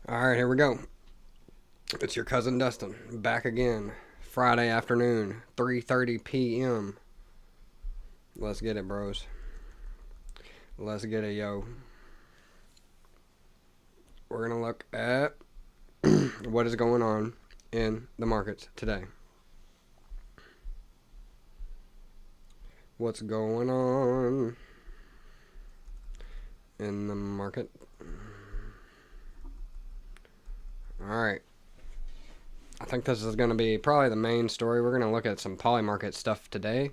Alright, here we go. It's your cousin Dustin, back again. Friday afternoon, 3:30 p.m. Let's get it, bros. Let's get it, yo. We're going to look at what is going on in the markets today. What's going on in the market? Alright. I think this is going to be probably the main story. We're going to look at some Polymarket stuff today.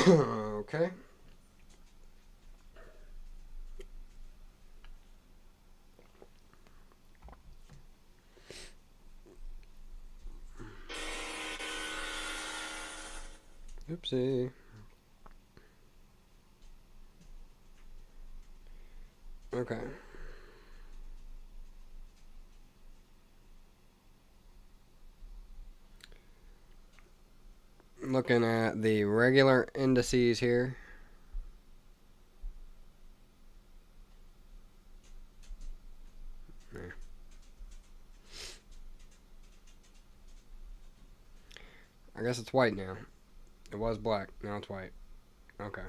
Okay. Oopsie. Okay. Looking at the regular indices here. I guess it's white now. It was black. Now it's white. Okay.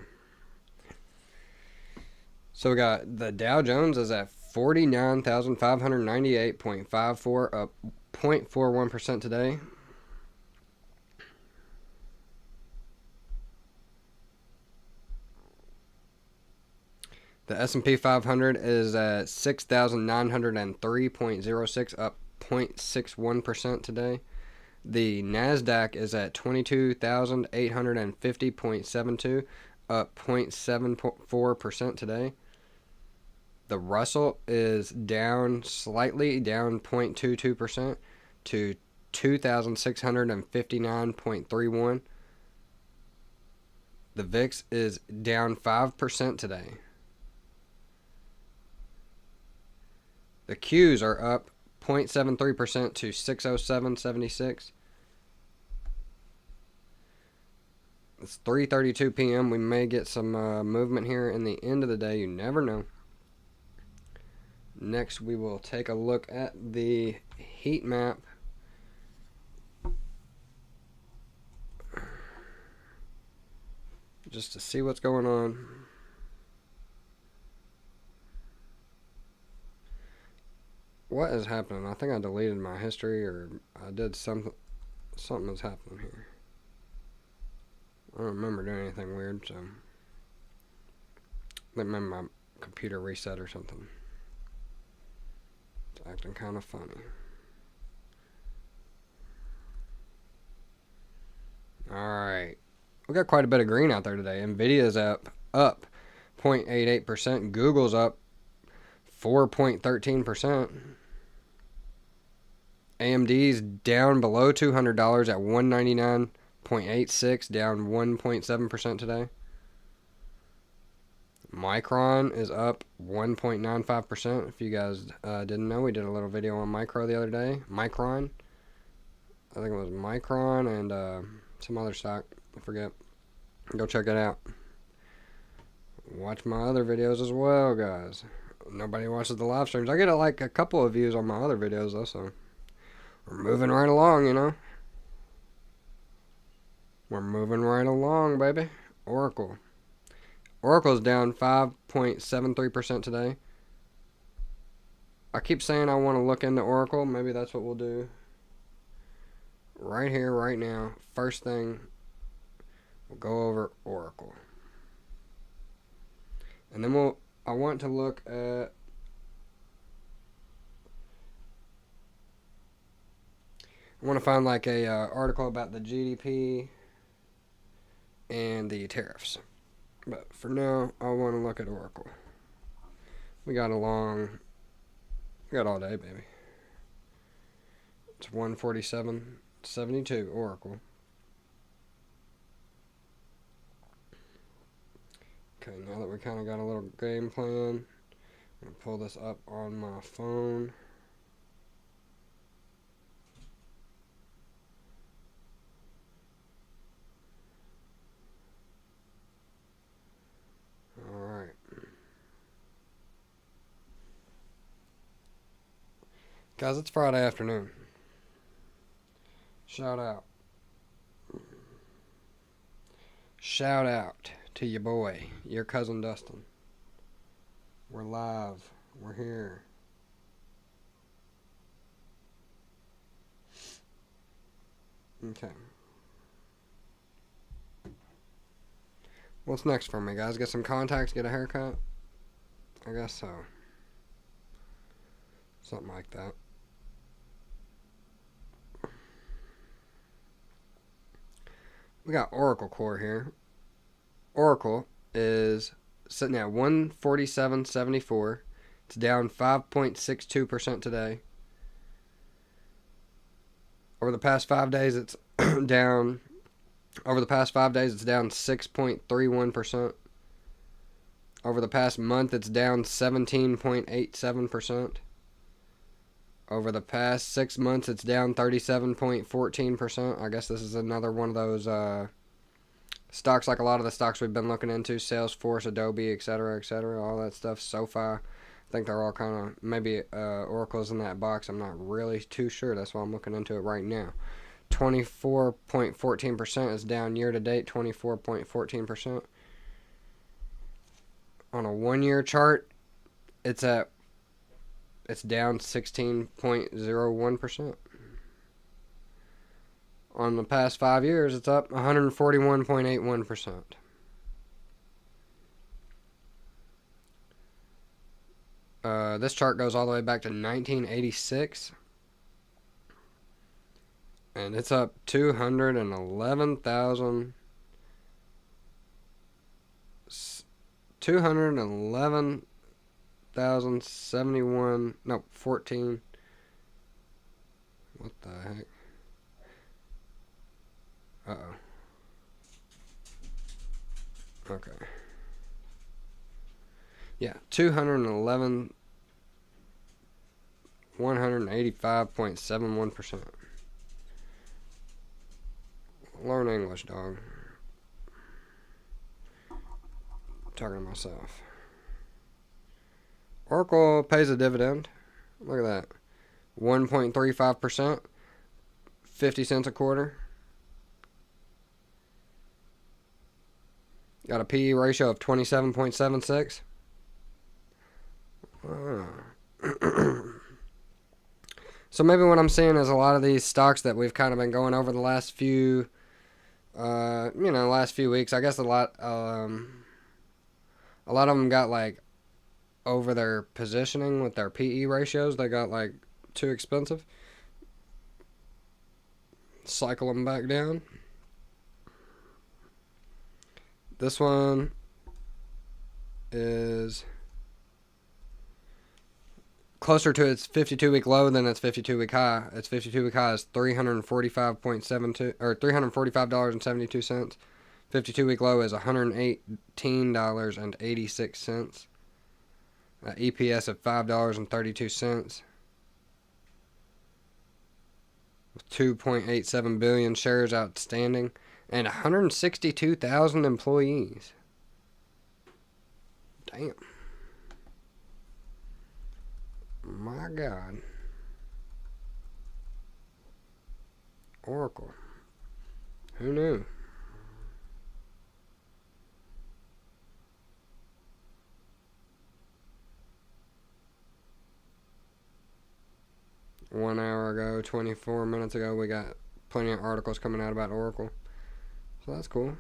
So we got the Dow Jones is at 49,598.54, up 0.41% today. The S&P 500 is at 6,903.06, up 0.61% today. The NASDAQ is at 22,850.72, up 0.74% today. The Russell is down slightly, down 0.22% to 2,659.31. The VIX is down 5% today. The Qs are up 0.73% to 607.76. It's 3:32 p.m. We may get some movement here in the end of the day. You never know. Next, we will take a look at the heat map. Just to see what's going on. What is happening? I think I deleted my history, or I did something. Something is happening here. I don't remember doing anything weird, so maybe my computer reset or something. It's acting kind of funny. Alright. We got quite a bit of green out there today. Nvidia's up 0.88%. Google's up 4.13%. AMD's down below $200 at 199.86, down 1.7% today. Micron is up 1.95%. If you guys didn't know, we did a little video on Micro the other day. Micron. I think it was Micron and some other stock. I forget. Go check it out. Watch my other videos as well, guys. Nobody watches the live streams. I get like a couple of views on my other videos, though, so we're moving right along, you know. We're moving right along, baby. Oracle. Oracle's down 5.73% today. I keep saying I want to look into Oracle. Maybe that's what we'll do. Right here, right now. First thing, we'll go over Oracle. And then I want to look at I want to find like a article about the GDP and the tariffs. But for now, I want to look at Oracle. We got all day, baby. It's 147.72 Oracle. Okay, now that we kind of got a little game plan, I'm going to pull this up on my phone. Alright. Guys, it's Friday afternoon. Shout out. Shout out to your boy, your cousin Dustin. We're live. We're here. Okay. What's next for me, guys? Get some contacts, get a haircut? I guess so. Something like that. We got Oracle Core here. Oracle is sitting at 147.74. It's down 5.62% today. Over the past 5 days, it's down. Over the past 5 days, it's down 6.31%. Over the past month, it's down 17.87%. Over the past 6 months, it's down 37.14%. I guess this is another one of those stocks, like a lot of the stocks we've been looking into, Salesforce, Adobe, etc., all that stuff, SoFi. I think they're all kind of, maybe Oracle's in that box. I'm not really too sure. That's why I'm looking into it right now. 24.14% is down year to date, 24.14%. On a 1 year chart, it's down 16.01%. On the past 5 years, it's up 141.81%. This chart goes all the way back to 1986. And it's up 211,071, no, 14. What the heck? Uh-oh. Okay. Yeah, 185.71%. Learn English, dog. I'm talking to myself. Oracle pays a dividend. Look at that. 1.35%. 50 cents a quarter. Got a PE ratio of 27.76. So maybe what I'm seeing is a lot of these stocks that we've kind of been going over the last few, last few weeks. I guess a lot of them got like over their positioning with their PE ratios. They got like too expensive. Cycle them back down. This one is closer to its 52-week low than its 52-week high. Its 52-week high is $345.72 or $345.72. 52-week low is $118.86. EPS of $5.32. With 2.87 billion shares outstanding and 162,000 employees. Damn. My God. Oracle. Who knew? One hour ago, 24 minutes ago, we got plenty of articles coming out about Oracle. So that's cool.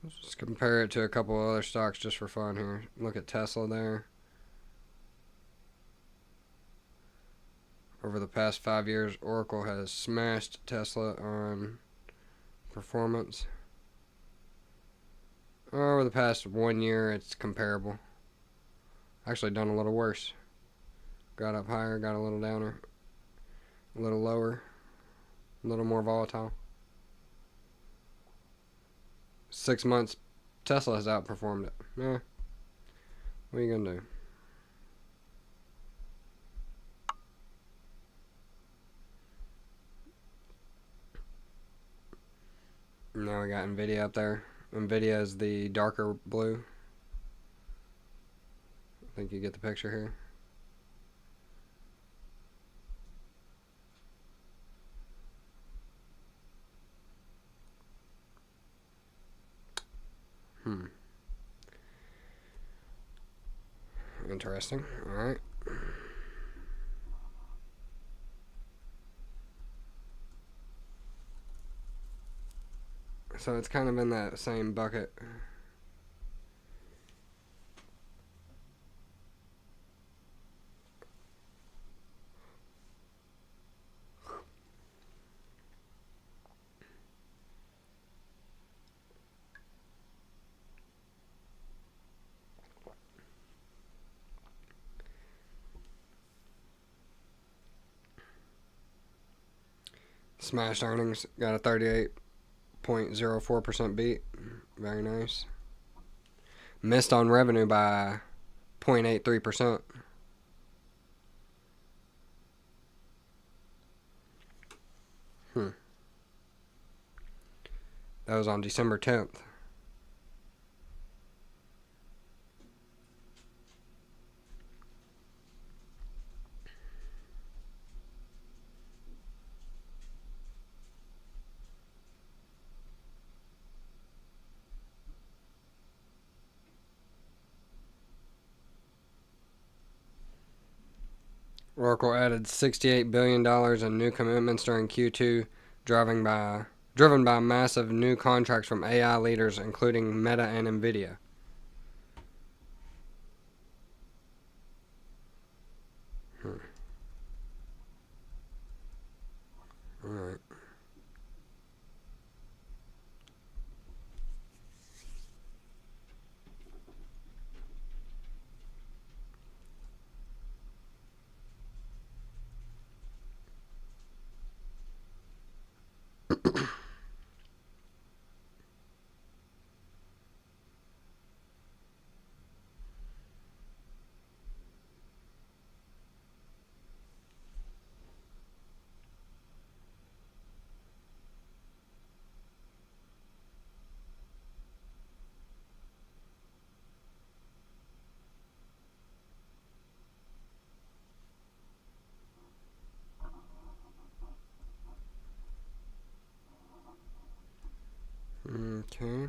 Let's just compare it to a couple of other stocks just for fun here. Look at Tesla there. Over the past 5 years, Oracle has smashed Tesla on performance. Over the past 1 year, it's comparable. Actually done a little worse. Got up higher, got a little downer, a little lower. A little more volatile. 6 months, Tesla has outperformed it. Yeah. What are you gonna do? Now we got Nvidia up there. Nvidia is the darker blue. I think you get the picture here. Interesting. Alright. So it's kind of in that same bucket. Smashed earnings. Got a 38.04% beat. Very nice. Missed on revenue by 0.83%. That was on December 10th. Oracle added $68 billion in new commitments during Q2, driven by massive new contracts from AI leaders, including Meta and Nvidia. All right. Okay.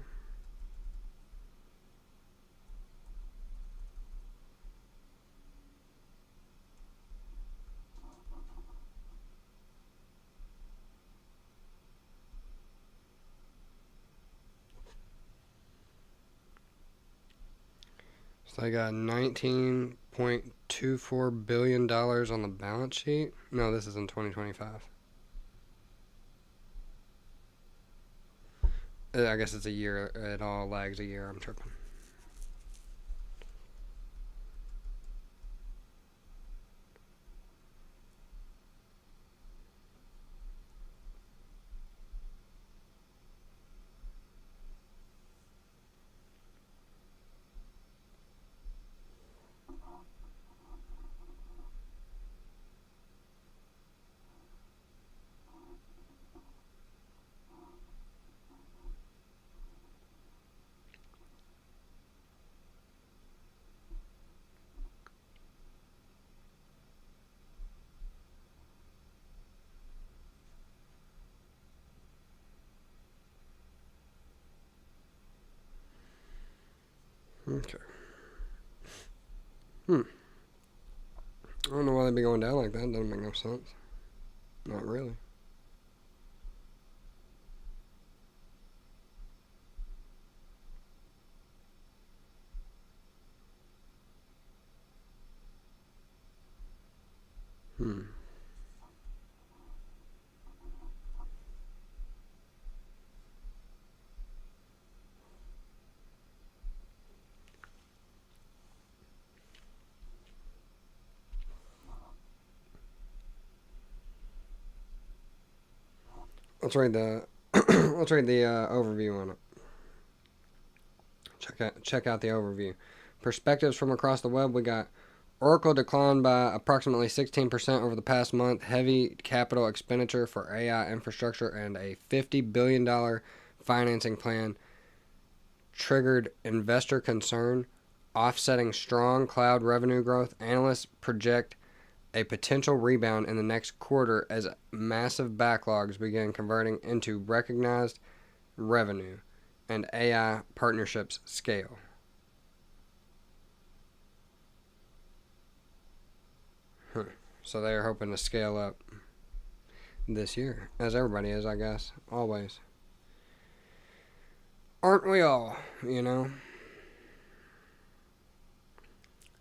So I got $19.24 billion on the balance sheet. No, this is in 2025. I guess it's a year. It all lags a year. I'm tripping. Okay. I don't know why they'd be going down like that. Doesn't make no sense. Not really. let's read the let's read the overview on it. Check out the overview. Perspectives from across the web. We got Oracle declined by approximately 16% over the past month. Heavy capital expenditure for AI infrastructure and a $50 billion financing plan triggered investor concern, offsetting strong cloud revenue growth. Analysts project a potential rebound in the next quarter as massive backlogs begin converting into recognized revenue and AI partnerships scale. So they're hoping to scale up this year, as everybody is, I guess, always. Aren't we all, you know?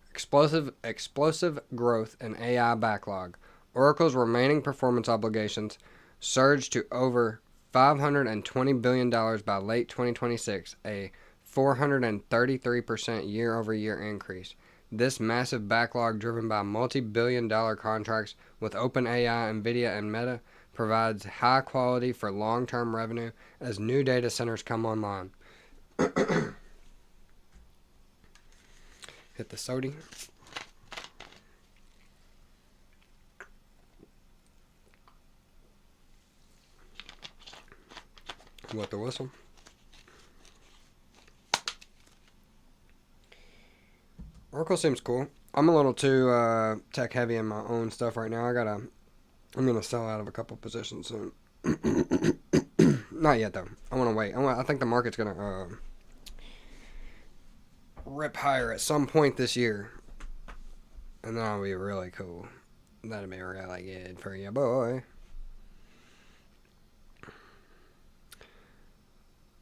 Explosive growth in AI backlog. Oracle's remaining performance obligations surged to over $520 billion by late 2026, a 433% year-over-year increase. This massive backlog, driven by multi-billion-dollar contracts with OpenAI, NVIDIA, and Meta, provides high quality for long-term revenue as new data centers come online. Hit the sody. What the whistle? Oracle seems cool. I'm a little too tech heavy in my own stuff right now. I'm gonna sell out of a couple positions soon. Not yet though. I want to wait. I think the market's gonna rip higher at some point this year, and that'll be really cool. That'll be really good for you, boy.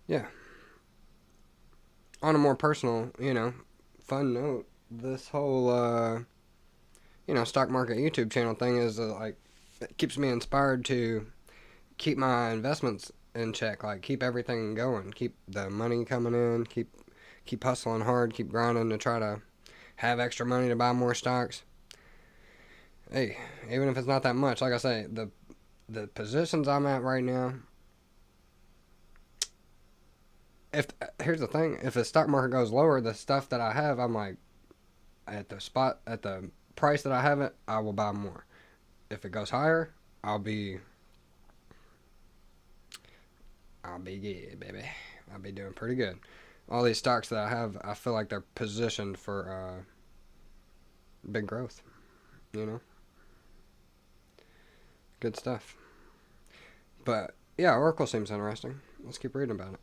Yeah. On a more personal, fun note, this whole, stock market YouTube channel thing is like, it keeps me inspired to keep my investments in check, like keep everything going, keep the money coming in, keep hustling hard, keep grinding to try to have extra money to buy more stocks. Hey, even if it's not that much, like I say, the positions I'm at right now, here's the thing, if the stock market goes lower, the stuff that I have, I'm like, at the price that I have it, I will buy more. If it goes higher, I'll be good, baby. I'll be doing pretty good. All these stocks that I have, I feel like they're positioned for big growth. Good stuff. But yeah, Oracle seems interesting. Let's keep reading about it.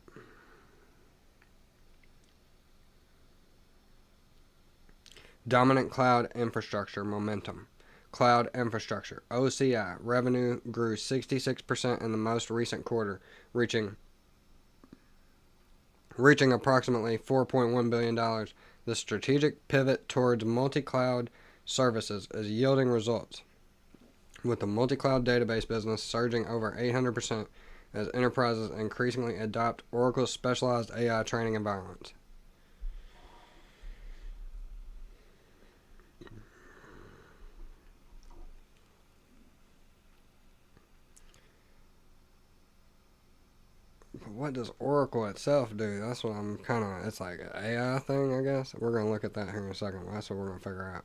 Dominant cloud infrastructure momentum. Cloud infrastructure, OCI, revenue grew 66% in the most recent quarter, reaching approximately $4.1 billion. The strategic pivot towards multi-cloud services is yielding results, with the multi-cloud database business surging over 800% as enterprises increasingly adopt Oracle's specialized AI training environments. What does Oracle itself do? That's what I'm it's like an AI thing, I guess. We're going to look at that here in a second. That's what we're going to figure out.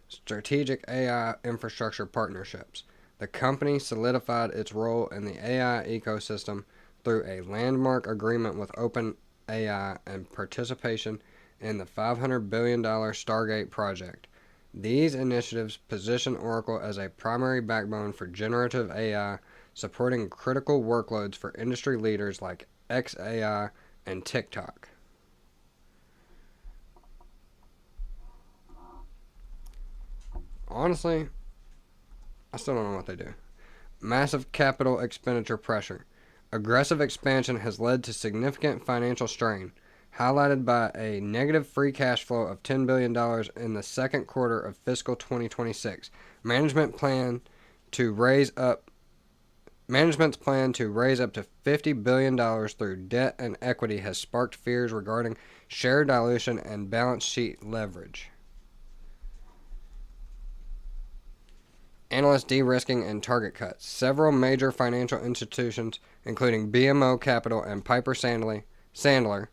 Strategic AI infrastructure partnerships. The company solidified its role in the AI ecosystem through a landmark agreement with OpenAI and participation in the $500 billion Stargate project. These initiatives position Oracle as a primary backbone for generative AI, supporting critical workloads for industry leaders like xAI and TikTok. Honestly, I still don't know what they do. Massive capital expenditure pressure. Aggressive expansion has led to significant financial strain, highlighted by a negative free cash flow of $10 billion in the second quarter of fiscal 2026. Management's plan to raise up to $50 billion through debt and equity has sparked fears regarding share dilution and balance sheet leverage. analyst de-risking, and target cuts. Several major financial institutions, including BMO Capital and Piper Sandler,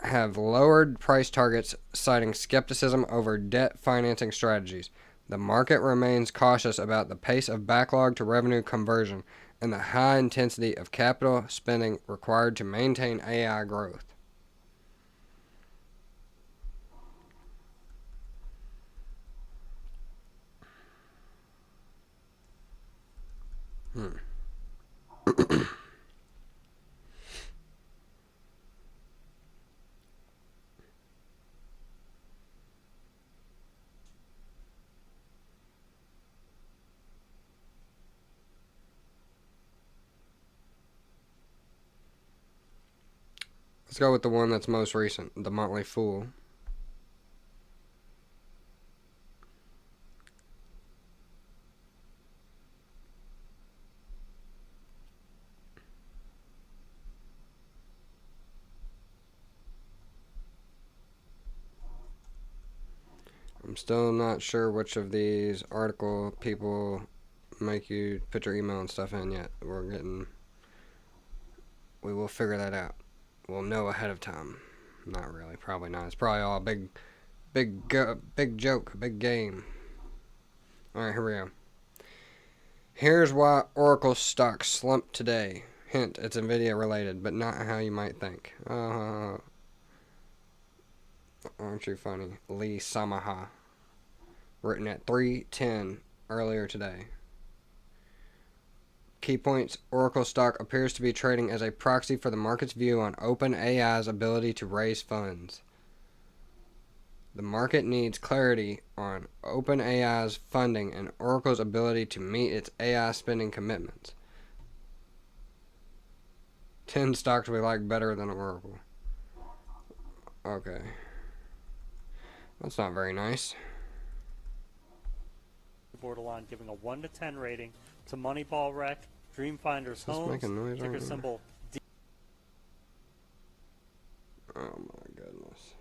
have lowered price targets, citing skepticism over debt financing strategies. The market remains cautious about the pace of backlog to revenue conversion and the high intensity of capital spending required to maintain AI growth. Let's go with the one that's most recent, the Motley Fool. I'm still not sure which of these article people make you put your email and stuff in yet. We will figure that out. We'll know ahead of time. Not really, probably not. It's probably all big joke, big game. Alright, here we go. Here's why Oracle stock slumped today. Hint, it's Nvidia related, but not how you might think. Aren't you funny? Lee Samaha. Written at 3:10 earlier today. Key points: Oracle stock appears to be trading as a proxy for the market's view on OpenAI's ability to raise funds. The market needs clarity on OpenAI's funding and Oracle's ability to meet its AI spending commitments. 10 stocks we like better than Oracle. Okay. That's not very nice. Borderline giving a 1 to 10 rating to Moneyball Rec, Dreamfinders Homes, ticker symbol D. Oh my goodness.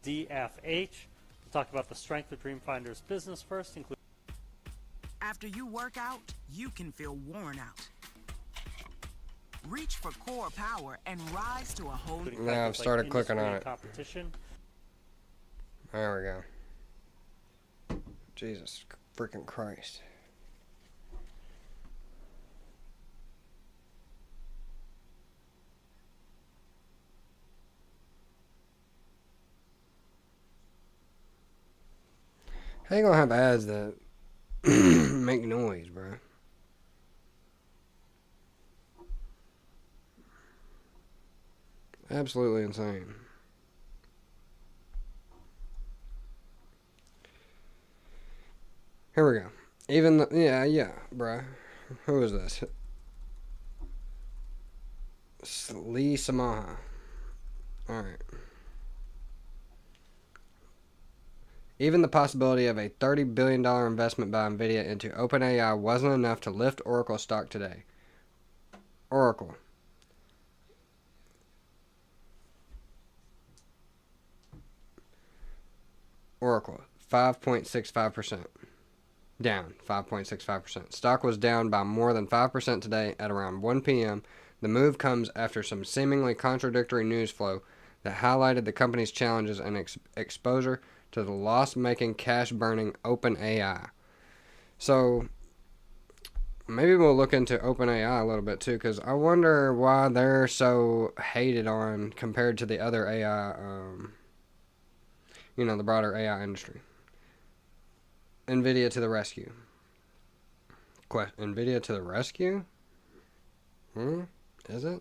DFH. We'll talk about the strength of Dreamfinder's business first, including. After you work out, you can feel worn out. Reach for core power and rise to a whole new. Now I've started clicking on it. Competition. There we go. Jesus freaking Christ. How you gonna have ads that make noise, bro? Absolutely insane. Here we go. Yeah, bro. Who is this? Lee Samaha. Alright. Even the possibility of a $30 billion investment by Nvidia into OpenAI wasn't enough to lift Oracle stock today. Oracle. Oracle, 5.65%. Down 5.65%. Stock was down by more than 5% today at around 1 p.m. The move comes after some seemingly contradictory news flow that highlighted the company's challenges and exposure to the loss-making, cash-burning OpenAI. So, maybe we'll look into OpenAI a little bit too, because I wonder why they're so hated on compared to the other AI, the broader AI industry. Nvidia to the rescue. Nvidia to the rescue? Is it?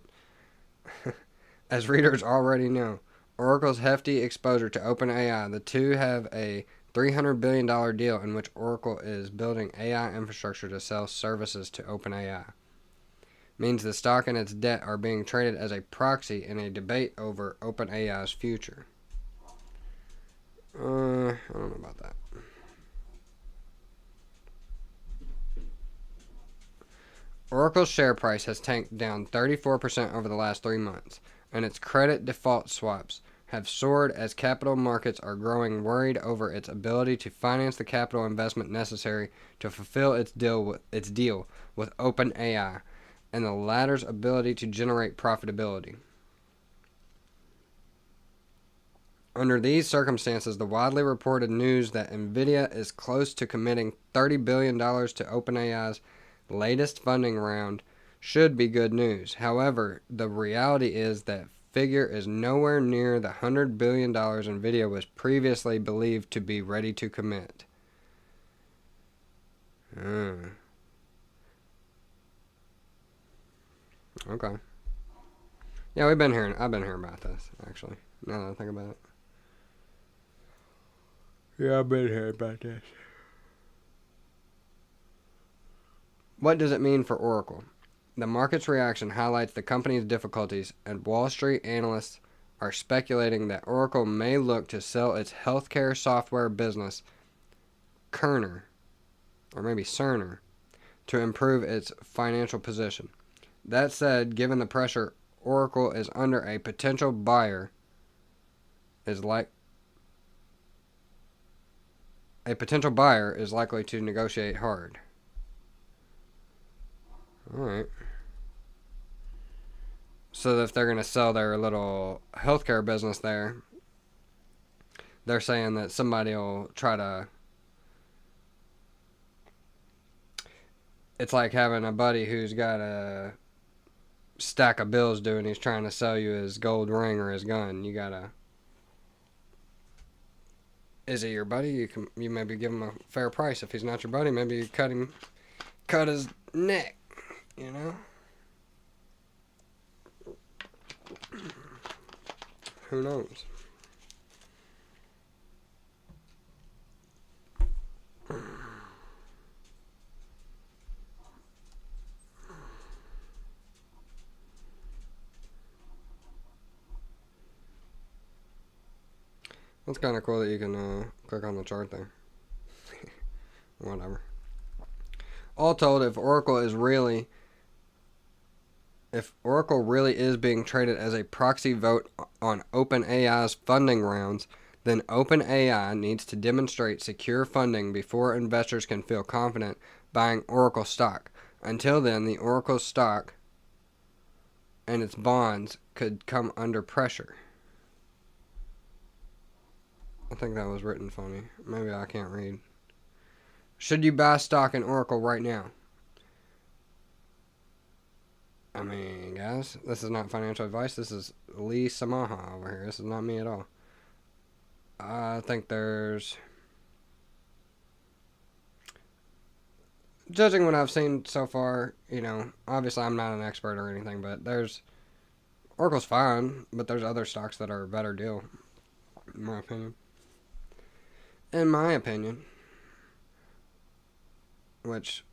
As readers already know, Oracle's hefty exposure to OpenAI. The two have a $300 billion deal in which Oracle is building AI infrastructure to sell services to OpenAI. means the stock and its debt are being traded as a proxy in a debate over OpenAI's future. I don't know about that. Oracle's share price has tanked down 34% over the last 3 months, and its credit default swaps have soared as capital markets are growing worried over its ability to finance the capital investment necessary to fulfill its deal with OpenAI and the latter's ability to generate profitability. Under these circumstances, the widely reported news that NVIDIA is close to committing $30 billion to OpenAI's latest funding round should be good news. However, the reality is that figure is nowhere near the $100 billion NVIDIA was previously believed to be ready to commit. Okay. Yeah, I've been hearing about this, actually, now that I think about it. Yeah, I've been hearing about this. What does it mean for Oracle? The market's reaction highlights the company's difficulties, and Wall Street analysts are speculating that Oracle may look to sell its healthcare software business, Cerner, to improve its financial position. That said, given the pressure Oracle is under, a potential buyer is likely to negotiate hard. Alright. So if they're going to sell their little healthcare business there, they're saying that somebody will try to... It's like having a buddy who's got a stack of bills due and he's trying to sell you his gold ring or his gun. You gotta... Is he your buddy? You maybe give him a fair price. If he's not your buddy, maybe you cut his neck. You know? Who knows? That's kind of cool that you can click on the chart there. Whatever. All told, if Oracle really is being traded as a proxy vote on OpenAI's funding rounds, then OpenAI needs to demonstrate secure funding before investors can feel confident buying Oracle stock. Until then, the Oracle stock and its bonds could come under pressure. I think that was written funny. Maybe I can't read. Should you buy stock in Oracle right now? I mean, guys, this is not financial advice. This is Lee Samaha over here. This is not me at all. I think there's... Judging what I've seen so far, you know, obviously I'm not an expert or anything, but there's... Oracle's fine, but there's other stocks that are a better deal, in my opinion. In my opinion. Which...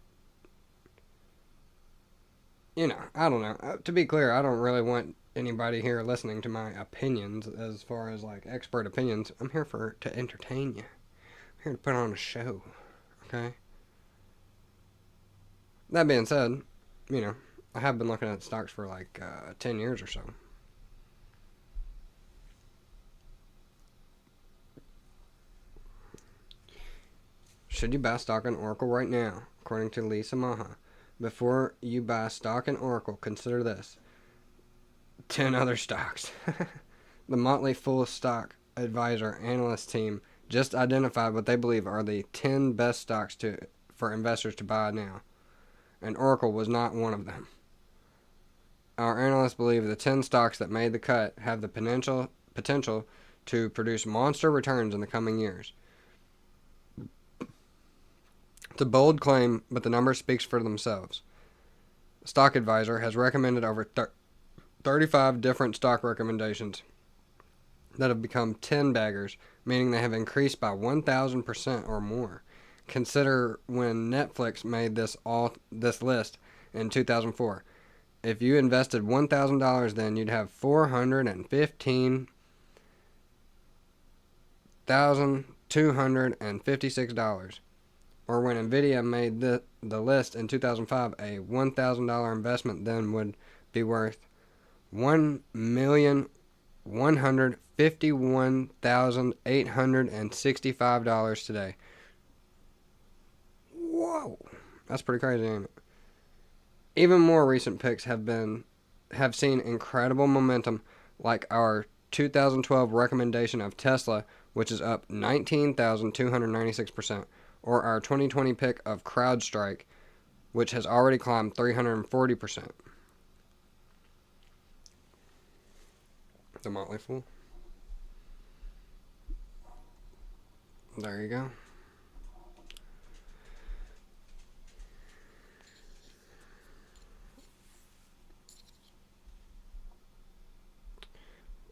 You know, I don't know. To be clear, I don't really want anybody here listening to my opinions as far as, like, expert opinions. I'm here to entertain you. I'm here to put on a show. Okay? That being said, you know, I have been looking at stocks for, like, 10 years or so. Should you buy stock in Oracle right now? According to Lisa Maha. Before you buy stock in Oracle, consider this. 10 other stocks. The Motley Fool Stock Advisor analyst team just identified what they believe are the 10 best stocks for investors to buy now. And Oracle was not one of them. Our analysts believe the 10 stocks that made the cut have the potential to produce monster returns in the coming years. It's a bold claim, but the number speaks for themselves. Stock Advisor has recommended over 35 different stock recommendations that have become 10 baggers, meaning they have increased by 1,000% or more. Consider when Netflix made this list in 2004. if you invested $1,000, then you'd have $415,256. Or when Nvidia made the list in 2005, a $1,000 investment then would be worth $1,151,865 today. Whoa, that's pretty crazy, ain't it? Even more recent picks have seen incredible momentum, like our 2012 recommendation of Tesla, which is up 19,296%, or our 2020 pick of CrowdStrike, which has already climbed 340%. The Motley Fool. There you go.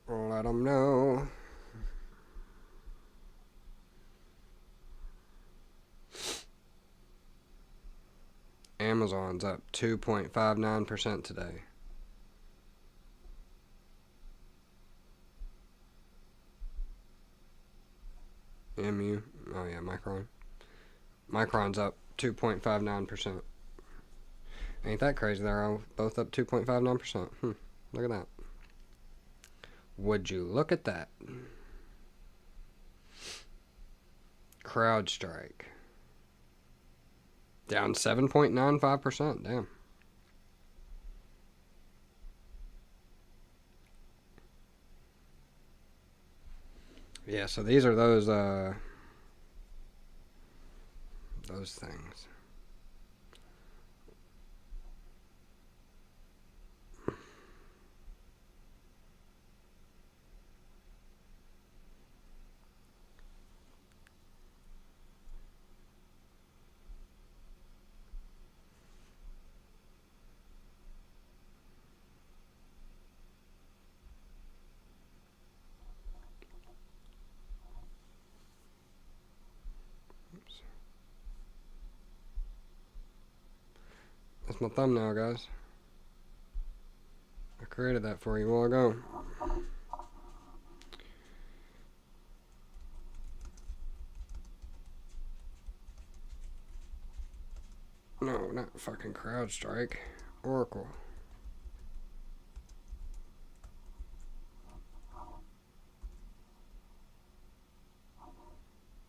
Let them know. Amazon's up 2.59% today. MU. Oh yeah, Micron. Micron's up 2.59%. Ain't that crazy? They're all both up 2.59%. Look at that. Would you look at that? CrowdStrike. Down 7.95%. Damn. Yeah, so these are those things. That's my thumbnail, guys. I created that for you a while ago. No, not fucking CrowdStrike. Oracle.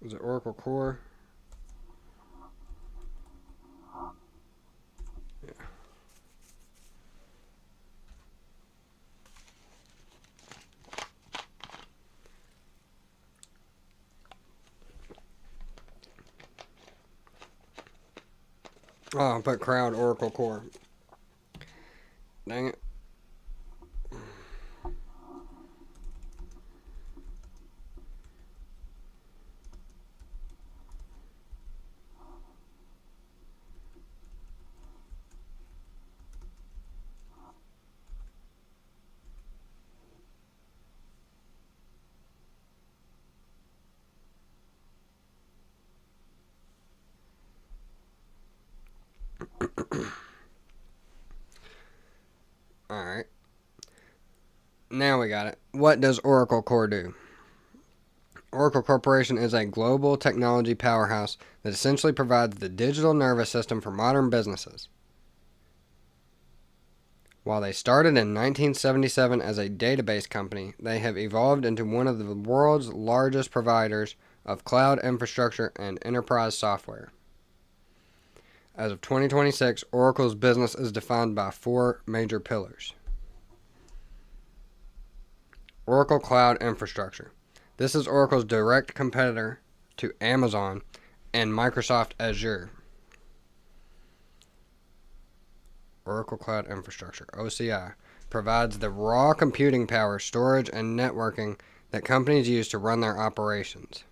Is it Oracle Core? Yeah. Oh, but Crowd Oracle Core. Dang it. Alright. Now we got it. What does Oracle Core do? Oracle Corporation is a global technology powerhouse that essentially provides the digital nervous system for modern businesses. While they started in 1977 as a database company, they have evolved into one of the world's largest providers of cloud infrastructure and enterprise software. As of 2026, Oracle's business is defined by 4 major pillars. Oracle Cloud Infrastructure. This is Oracle's direct competitor to Amazon and Microsoft Azure. Oracle Cloud Infrastructure, OCI, provides the raw computing power, storage, and networking that companies use to run their operations.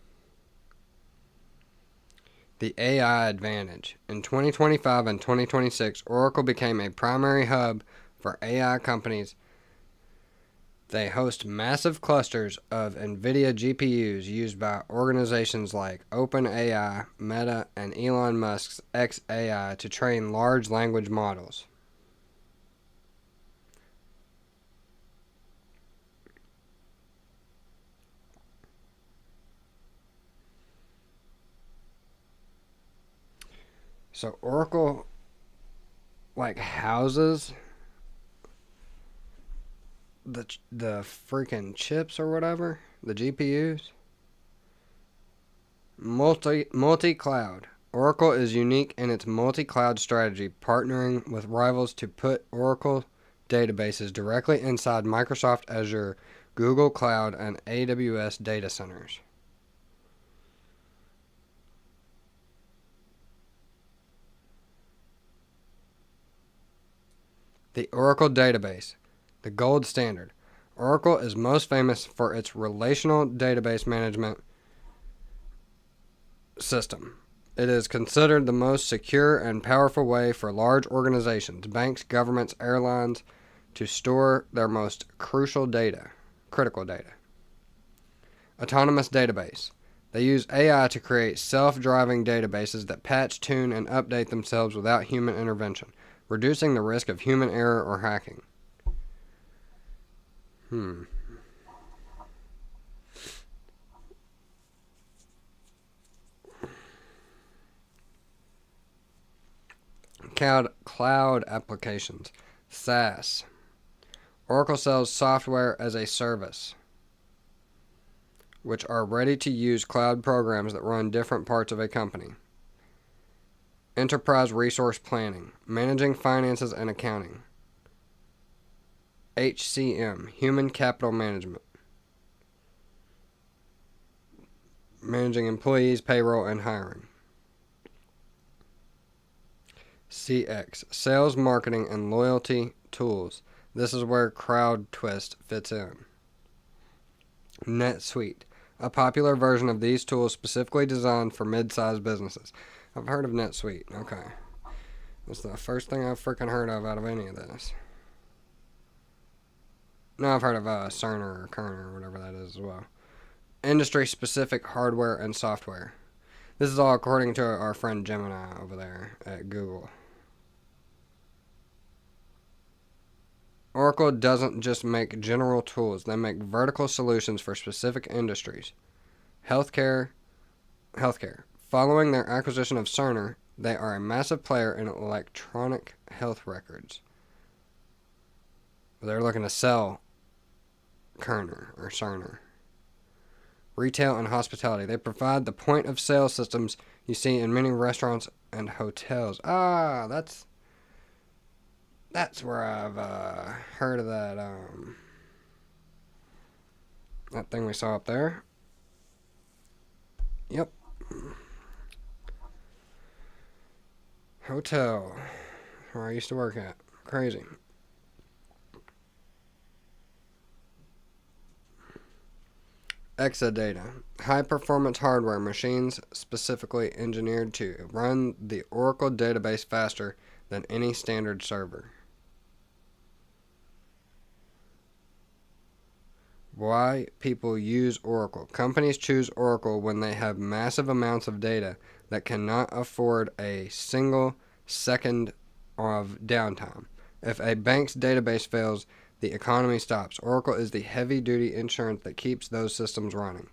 The AI advantage. In 2025 and 2026, Oracle became a primary hub for AI companies. They host massive clusters of NVIDIA GPUs used by organizations like OpenAI, Meta, and Elon Musk's xAI to train large language models. So Oracle, like, houses the freaking chips or whatever, the GPUs. Multi-cloud. Oracle is unique in its multi-cloud strategy, partnering with rivals to put Oracle databases directly inside Microsoft Azure, Google Cloud, and AWS data centers. The Oracle Database, the gold standard. Oracle is most famous for its relational database management system. It is considered the most secure and powerful way for large organizations, banks, governments, airlines to store their most critical data. Autonomous database. They use AI to create self-driving databases that patch, tune, and update themselves without human intervention, reducing the risk of human error or hacking. Cloud applications. SaaS. Oracle sells software as a service, which are ready-to-use cloud programs that run different parts of a company. Enterprise resource planning. Managing finances and accounting. HCM. Human capital management. Managing employees, payroll, and hiring. CX. Sales, marketing, and loyalty tools. This is where CrowdTwist fits in. NetSuite. A popular version of these tools specifically designed for mid-sized businesses. I've heard of NetSuite. Okay. That's the first thing I've freaking heard of out of any of this. No, I've heard of Cerner or Kerner or whatever that is as well. Industry-specific hardware and software. This is all according to our friend Gemini over there at Google. Oracle doesn't just make general tools. They make vertical solutions for specific industries. Healthcare. Following their acquisition of Cerner, they are a massive player in electronic health records. They're looking to sell Kerner or Cerner. Retail and hospitality. They provide the point-of-sale systems you see in many restaurants and hotels. That's where I've heard of that that thing we saw up there. Yep. Hotel. Where I used to work at. Crazy. Exadata. High-performance hardware machines specifically engineered to run the Oracle database faster than any standard server. Why people use Oracle. Companies choose Oracle when they have massive amounts of data that cannot afford a single second of downtime. If a bank's database fails, the economy stops. Oracle is the heavy-duty insurance that keeps those systems running.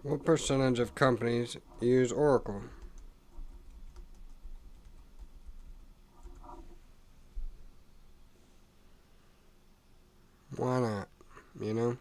What percentage of companies use Oracle? Why not? You know?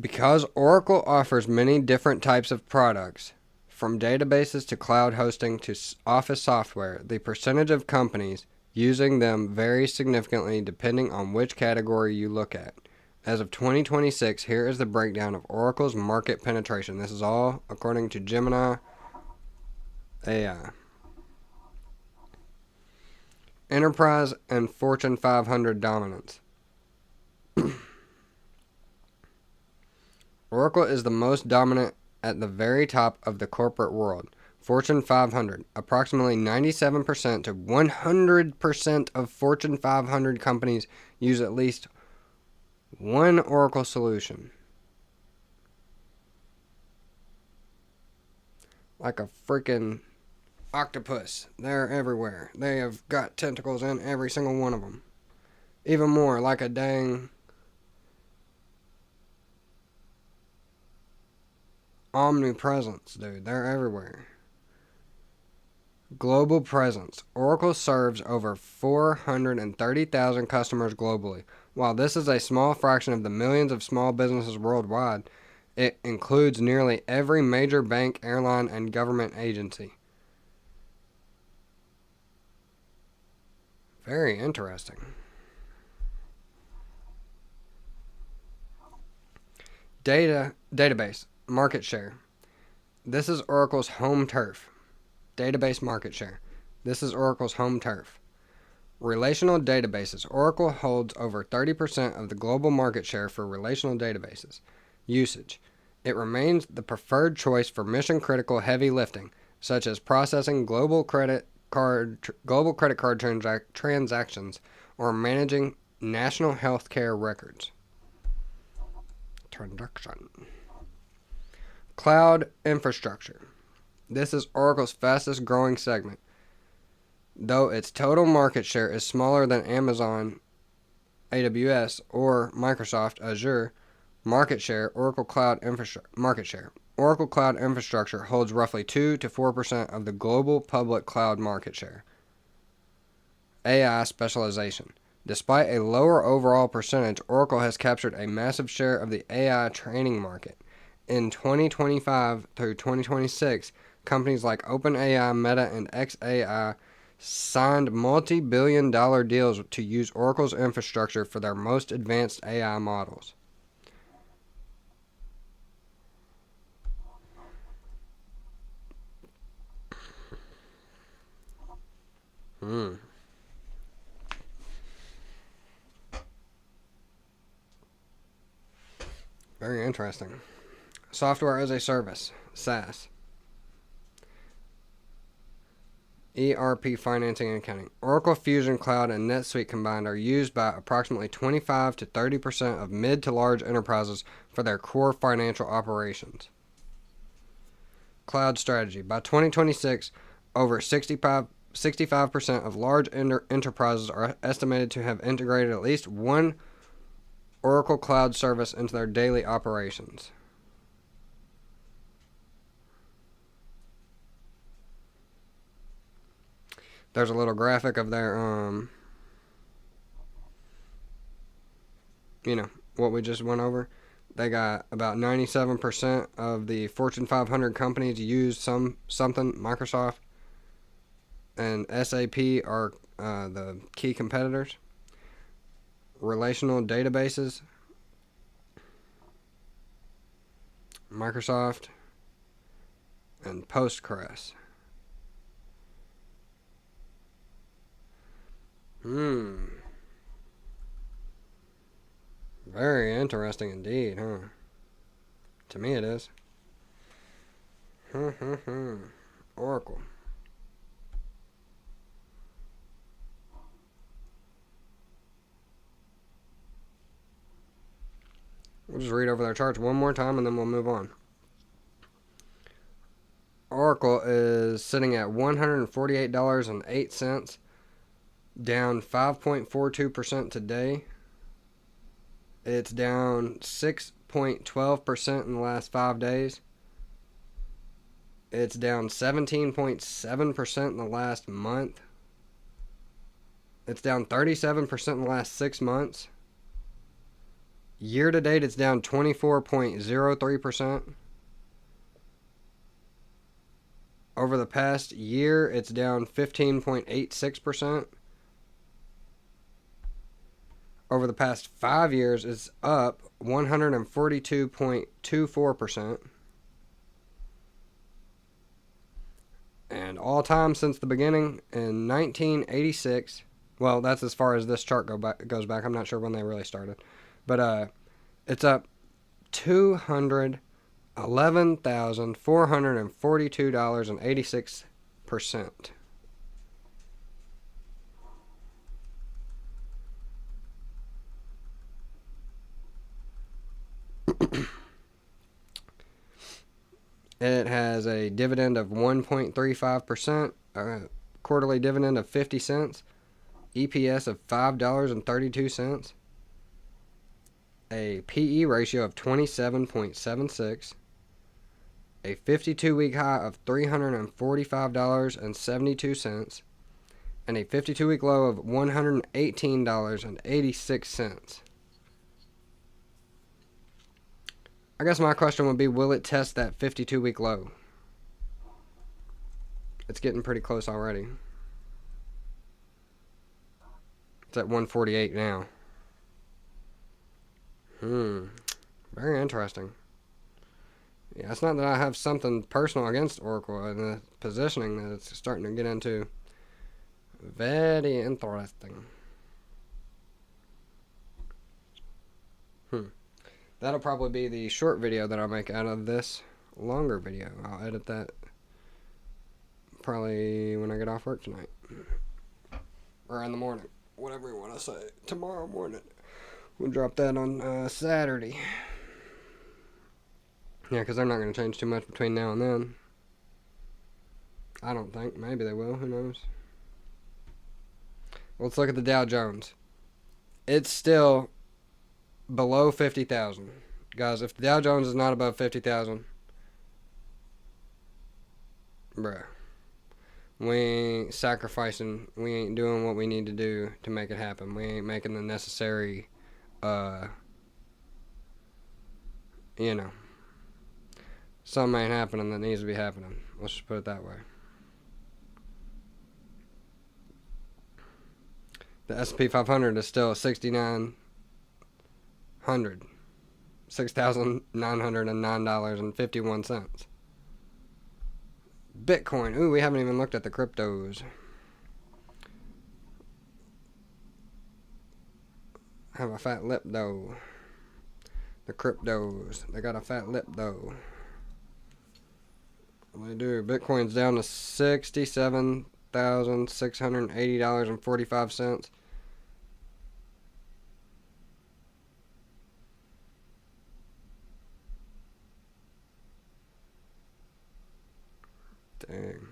Because Oracle offers many different types of products, from databases to cloud hosting to office software, the percentage of companies using them varies significantly depending on which category you look at. As of 2026, here is the breakdown of Oracle's market penetration. This is all according to Gemini AI. Enterprise and Fortune 500 dominance. Oracle is the most dominant at the very top of the corporate world. Fortune 500. Approximately 97% to 100% of Fortune 500 companies use at least one Oracle solution. Like a freaking octopus. They're everywhere. They have got tentacles in every single one of them. Even more, like a dang omnipresence, dude. They're everywhere. Global presence. Oracle serves over 430,000 customers globally. While this is a small fraction of the millions of small businesses worldwide, it includes nearly every major bank, airline, and government agency. Very interesting. Database market share. This is Oracle's home turf. Database market share. This is Oracle's home turf. Relational databases. Oracle holds over 30% of the global market share for relational databases. Usage. It remains the preferred choice for mission-critical heavy lifting, such as processing global credit card transactions or managing national healthcare records. Transaction. Cloud infrastructure. This is Oracle's fastest growing segment. Though its total market share is smaller than Amazon AWS or Microsoft Azure market share, Oracle Cloud Infrastructure holds roughly 2 to 4% of the global public cloud market share. AI specialization. Despite a lower overall percentage, Oracle has captured a massive share of the AI training market. In 2025 through 2026, companies like OpenAI, Meta, and xAI signed multi-billion-dollar deals to use Oracle's infrastructure for their most advanced AI models. Very interesting. Software as a service, SaaS. ERP financing and accounting. Oracle Fusion Cloud and NetSuite combined are used by approximately 25 to 30% of mid to large enterprises for their core financial operations. Cloud strategy. By 2026, over 65% of large enterprises are estimated to have integrated at least one Oracle Cloud service into their daily operations. There's a little graphic of their, what we just went over. They got about 97% of the Fortune 500 companies use something. Microsoft and SAP are the key competitors. Relational databases. Microsoft and Postgres. Very interesting indeed, huh? To me it is. Oracle. We'll just read over their charts one more time and then we'll move on. Oracle is sitting at $148.08, down 5.42% today. It's down 6.12% in the last 5 days. It's down 17.7% in the last month. It's down 37% in the last 6 months. Year to date, it's down 24.03%. Over the past year, it's down 15.86%. over the past 5 years is up 142.24%. And all time since the beginning in 1986, well, that's as far as this chart goes back. I'm not sure when they really started. But it's up $211,442.86%. It has a dividend of 1.35%, a quarterly dividend of 50 cents, EPS of $5.32, a PE ratio of 27.76, a 52-week high of $345.72, and a 52-week low of $118.86. I guess my question would be, will it test that 52-week low? It's getting pretty close already. It's at 148 now. Very interesting. Yeah, it's not that I have something personal against Oracle and the positioning that it's starting to get into. Very interesting. That'll probably be the short video that I'll make out of this longer video. I'll edit that probably when I get off work tonight. Or in the morning. Whatever you want to say. Tomorrow morning. We'll drop that on Saturday. Yeah, because they're not going to change too much between now and then. I don't think. Maybe they will. Who knows? Let's look at the Dow Jones. It's still below 50,000. Guys, if the Dow Jones is not above 50,000, bruh, we ain't sacrificing, we ain't doing what we need to do to make it happen. We ain't making the necessary, something ain't happening that needs to be happening. Let's just put it that way. The S&P 500 is still 6,909.51. Bitcoin. Ooh, we haven't even looked at the cryptos. Have a fat lip though. The cryptos. They got a fat lip though. They do. Bitcoin's down to $67,680.45. Dang.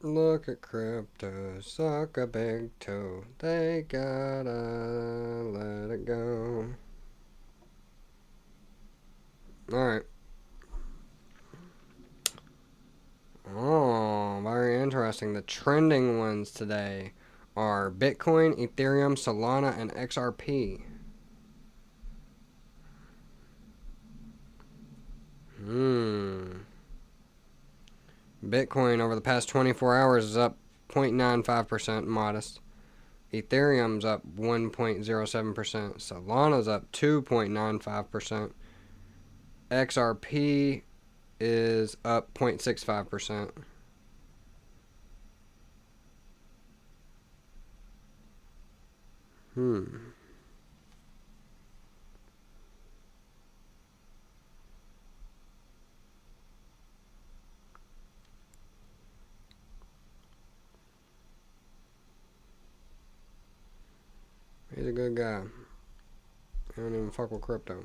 Look at crypto, suck a big toe. They gotta let it go. Alright. Oh, very interesting. The trending ones today are Bitcoin, Ethereum, Solana, and XRP. Bitcoin over the past 24 hours is up 0.95%, modest. Ethereum's up 1.07%. Solana's up 2.95%. XRP is up 0.65%. He's a good guy. I don't even fuck with crypto.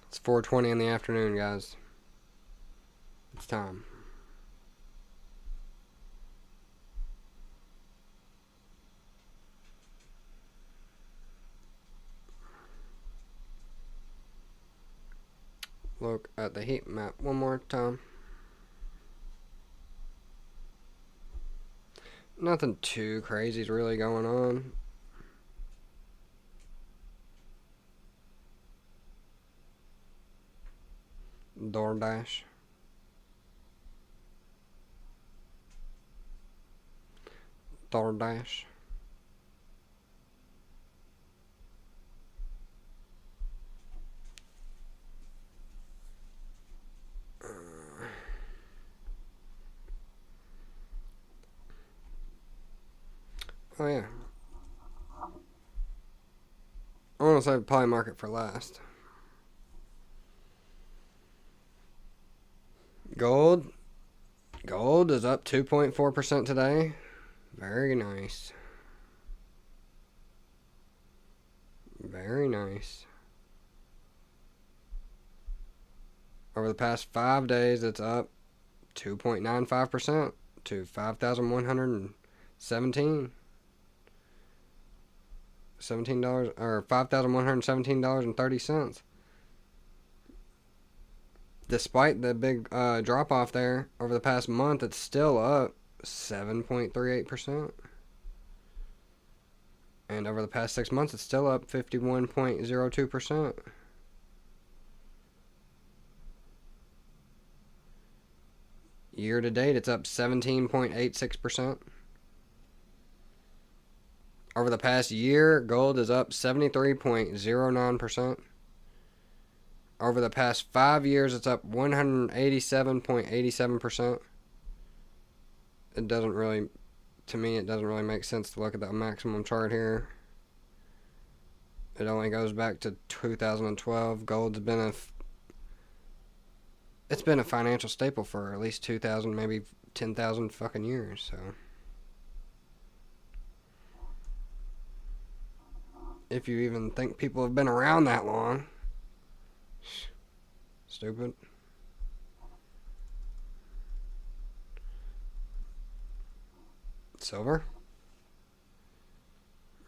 It's 4:20 in the afternoon, guys. It's time. Look at the heat map one more time. Nothing too crazy is really going on. DoorDash. DoorDash. Oh yeah. I want to save probably market for last. Gold. Gold is up 2.4% today. Very nice. Very nice. Over the past 5 days, it's up 2.95% to 5,117. $17 or $5,117.30. Despite the big drop off there over the past month, it's still up 7.38%. And over the past 6 months, it's still up 51.02%. Year to date, it's up 17.86%. Over the past year, gold is up 73.09%. Over the past 5 years, it's up 187.87%. It doesn't really, to me, it doesn't really make sense to look at the maximum chart here. It only goes back to 2012. Gold's been it's been a financial staple for at least 2,000, maybe 10,000 fucking years, so. If you even think people have been around that long. Stupid. Silver.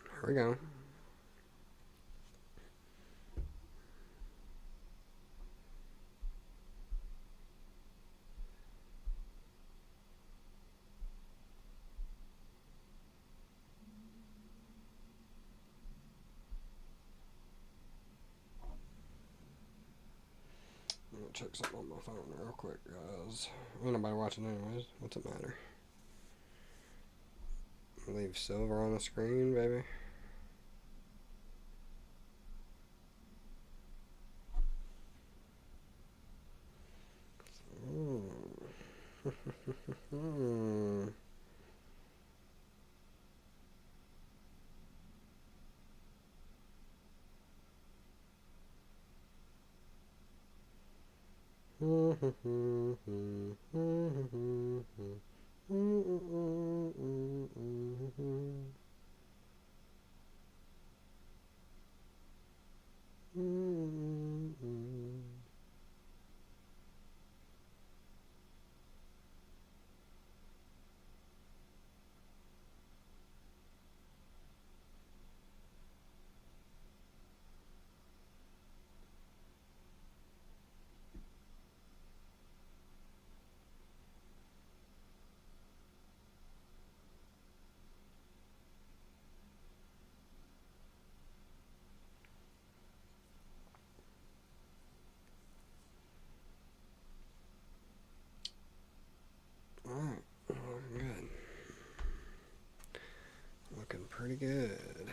Here we go. Check something on my phone real quick, guys. Ain't nobody watching anyways. What's it matter? Leave silver on the screen, baby. pretty good.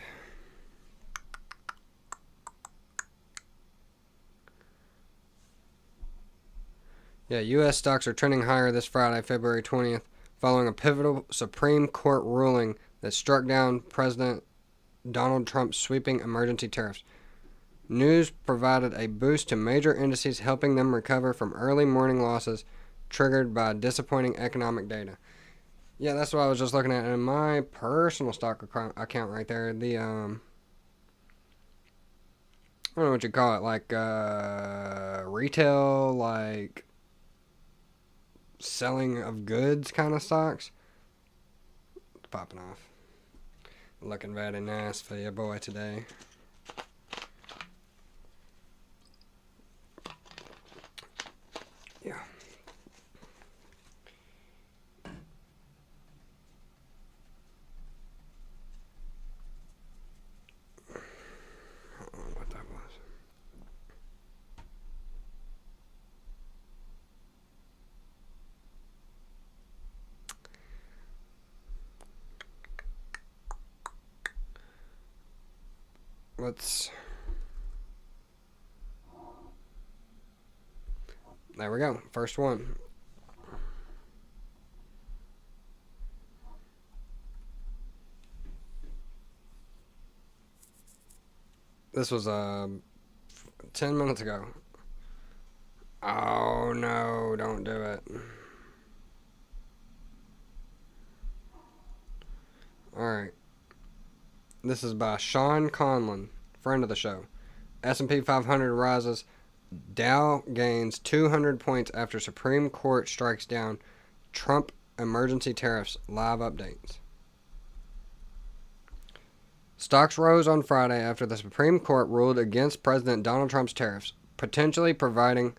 Yeah, U.S. stocks are trending higher this Friday, February 20th, following a pivotal Supreme Court ruling that struck down President Donald Trump's sweeping emergency tariffs. News provided a boost to major indices, helping them recover from early morning losses triggered by disappointing economic data. Yeah, that's what I was just looking at in my personal stock account right there. The, I don't know what you call it, like, retail, like, selling of goods kind of stocks. It's popping off. Looking very nice for your boy today. Yeah. I don't know what that was. There we go. First one. This was 10 minutes ago. Oh no, don't do it. Alright. This is by Sean Conlon, friend of the show. S&P 500 rises. Dow gains 200 points after Supreme Court strikes down Trump emergency tariffs. Live updates. Stocks rose on Friday after the Supreme Court ruled against President Donald Trump's tariffs, potentially providing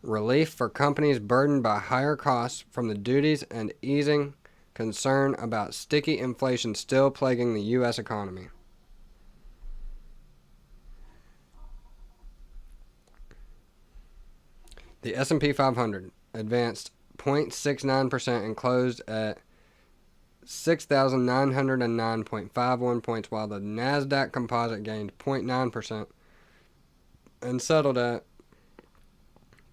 relief for companies burdened by higher costs from the duties and easing concern about sticky inflation still plaguing the U.S. economy. The S&P 500 advanced 0.69% and closed at 6,909.51 points, while the NASDAQ composite gained 0.9% and settled at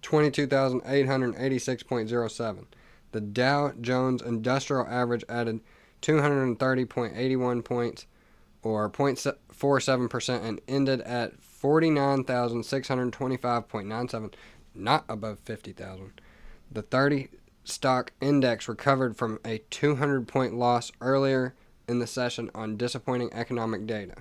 22,886.07. The Dow Jones Industrial Average added 230.81 points, or 0.47%, and ended at 49,625.97, not above 50,000. The 30 stock index recovered from a 200-point loss earlier in the session on disappointing economic data.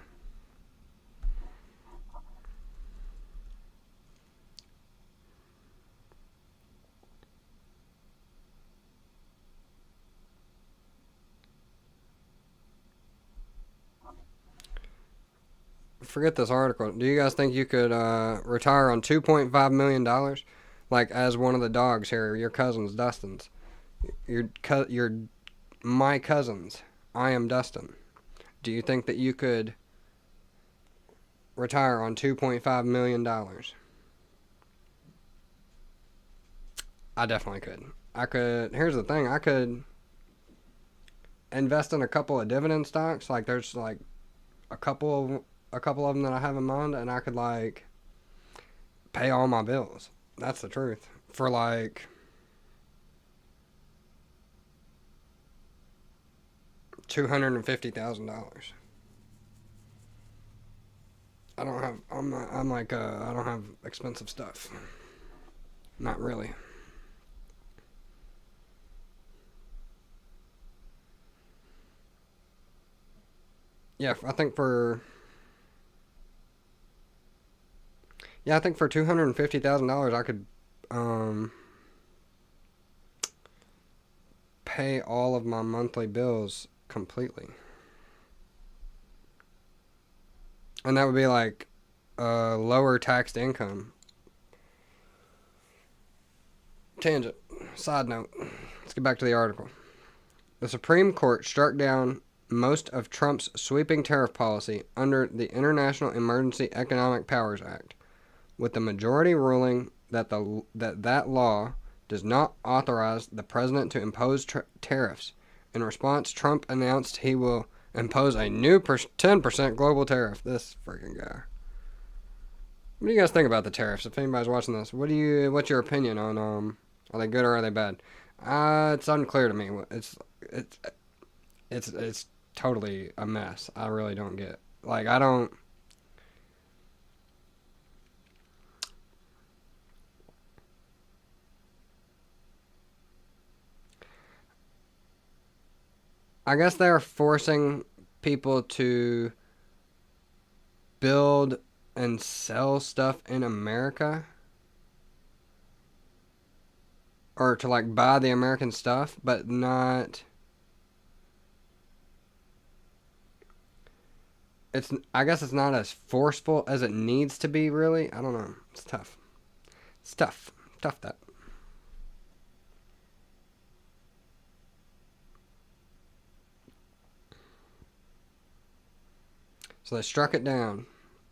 Forget this article. Do you guys think you could retire on $2.5 million? Like, as one of the dogs here, your cousins, Dustin's. My cousins. I am Dustin. Do you think that you could retire on $2.5 million? I definitely could. Here's the thing. I could invest in a couple of dividend stocks. Like, there's like a couple of them that I have in mind, and I could like pay all my bills. That's the truth. For like $250,000. I don't have expensive stuff. Not really. Yeah, I think for $250,000 I could pay all of my monthly bills completely. And that would be like lower taxed income. Tangent. Side note. Let's get back to the article. The Supreme Court struck down most of Trump's sweeping tariff policy under the International Emergency Economic Powers Act, with the majority ruling that that law does not authorize the president to impose tariffs. In response, Trump announced he will impose a new 10% global tariff. This freaking guy. What do you guys think about the tariffs? If anybody's watching this, what's your opinion on are they good or are they bad? It's unclear to me. It's totally a mess. I really don't get it. Like, I don't. I guess they're forcing people to build and sell stuff in America, or to like buy the American stuff, but not. I guess it's not as forceful as it needs to be, really. I don't know. It's tough. It's tough. Tough that. So they struck it down.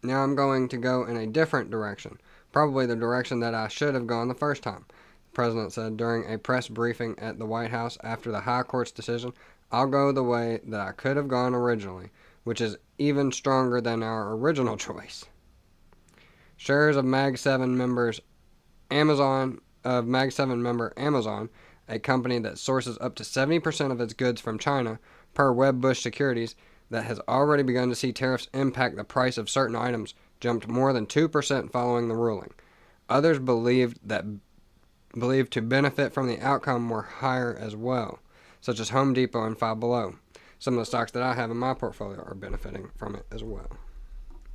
Now I'm going to go in a different direction. Probably the direction that I should have gone the first time. The president said during a press briefing at the White House after the High Court's decision, I'll go the way that I could have gone originally, which is even stronger than our original choice. Shares of Mag 7 member Amazon, a company that sources up to 70% of its goods from China, per Wedbush Securities, that has already begun to see tariffs impact the price of certain items, jumped more than 2% following the ruling. Others believed to benefit from the outcome were higher as well, such as Home Depot and Five Below. Some of the stocks that I have in my portfolio are benefiting from it as well.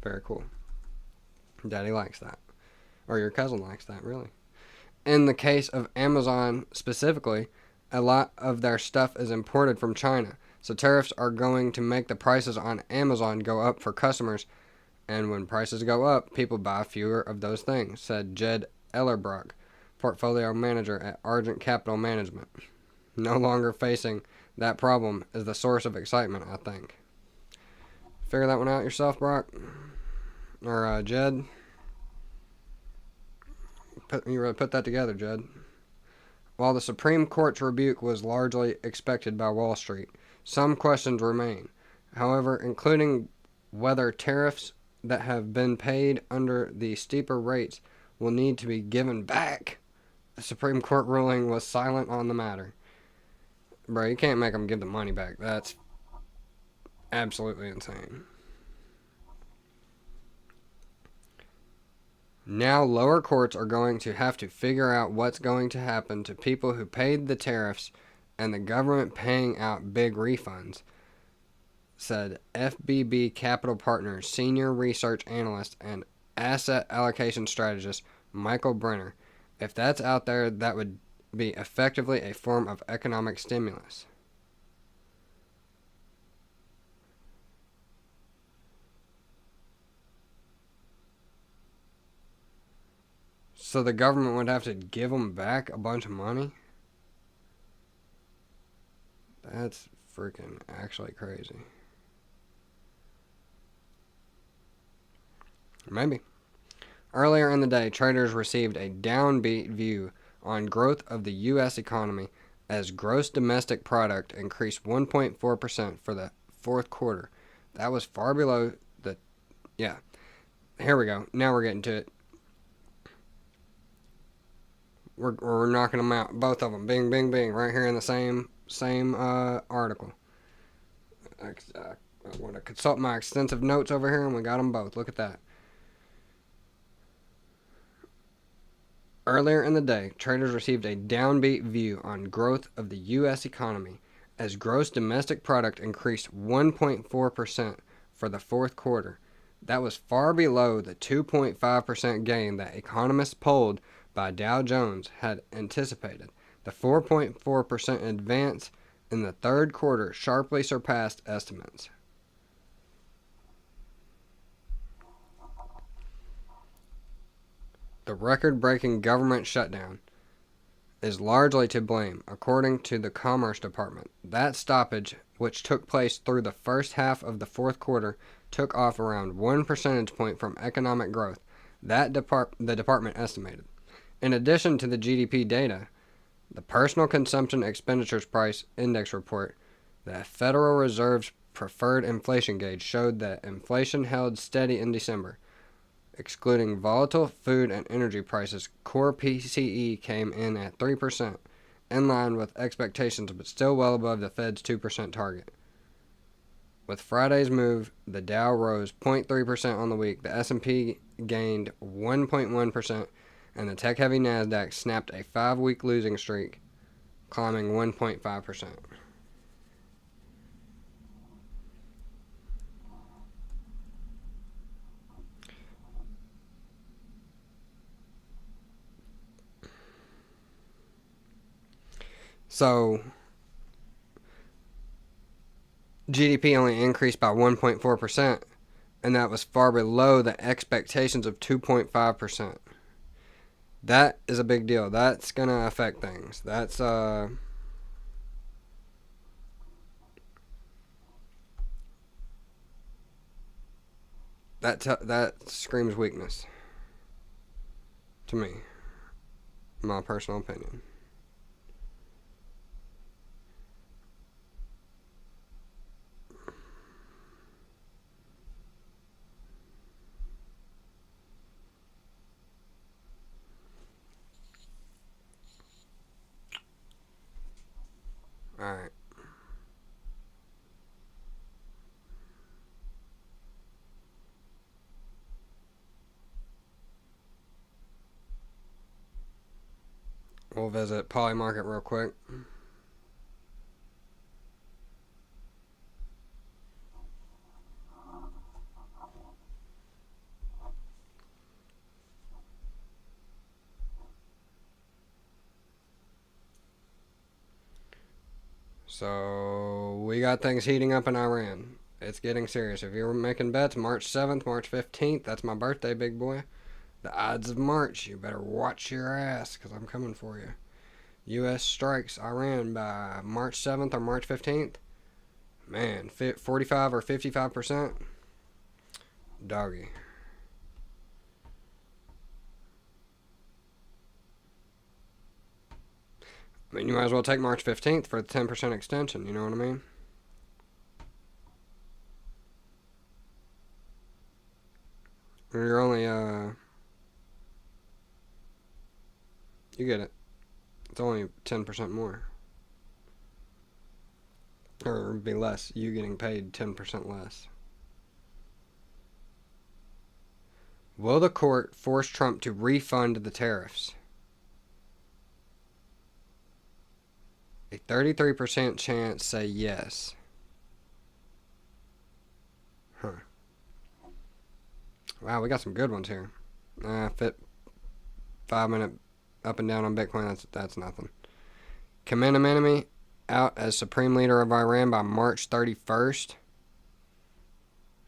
Very cool. Daddy likes that. Or your cousin likes that, really. In the case of Amazon specifically, a lot of their stuff is imported from China. So tariffs are going to make the prices on Amazon go up for customers. And when prices go up, people buy fewer of those things, said Jed Ellerbrock, portfolio manager at Argent Capital Management. No longer facing that problem is the source of excitement, I think. Figure that one out yourself, Brock? Or Jed? You really put that together, Jed. While the Supreme Court's rebuke was largely expected by Wall Street, some questions remain. However, including whether tariffs that have been paid under the steeper rates will need to be given back. The Supreme Court ruling was silent on the matter. Bro, you can't make them give the money back. That's absolutely insane. Now lower courts are going to have to figure out what's going to happen to people who paid the tariffs and the government paying out big refunds, said FBB Capital Partners senior research analyst and asset allocation strategist Michael Brenner. If that's out there, that would be effectively a form of economic stimulus. So the government would have to give them back a bunch of money? That's freaking actually crazy. Maybe. Earlier in the day, traders received a downbeat view on growth of the U.S. economy as gross domestic product increased 1.4% for the fourth quarter. That was far below the... Yeah. Here we go. Now we're getting to it. We're knocking them out. Both of them. Bing, bing, bing. Right here in the same article. I want to consult my extensive notes over here, and we got them both. Look at that. Earlier in the day, traders received a downbeat view on growth of the U.S. economy as gross domestic product increased 1.4% for the fourth quarter. That was far below the 2.5% gain that economists polled by Dow Jones had anticipated. The 4.4% advance in the third quarter sharply surpassed estimates. The record-breaking government shutdown is largely to blame, according to the Commerce Department. That stoppage, which took place through the first half of the fourth quarter, took off around 1 percentage point from economic growth. The department estimated. In addition to the GDP data, the Personal Consumption Expenditures Price Index report, the Federal Reserve's preferred inflation gauge showed that inflation held steady in December. Excluding volatile food and energy prices, core PCE came in at 3%, in line with expectations but still well above the Fed's 2% target. With Friday's move, the Dow rose 0.3% on the week, the S&P gained 1.1%, and the tech-heavy Nasdaq snapped a 5-week losing streak, climbing 1.5%. So, GDP only increased by 1.4%, and that was far below the expectations of 2.5%. That is a big deal. That's going to affect things. That's, that screams weakness to me, my personal opinion. Alright. We'll visit Polymarket real quick. So, we got things heating up in Iran. It's getting serious. If you're making bets, March 7th, March 15th, that's my birthday, big boy. The Ides of March, you better watch your ass, because I'm coming for you. U.S. strikes Iran by March 7th or March 15th. Man, 45 or 55%. Doggy. I mean, you might as well take March 15th for the 10% extension, you know what I mean? You're only, you get it. It's only 10% more. Or it'd be less. You getting paid 10% less. Will the court force Trump to refund the tariffs? A 33% chance say yes. Huh. Wow, we got some good ones here. Fit 5-minute up and down on Bitcoin, that's nothing. Khamenei out as supreme leader of Iran by March 31st.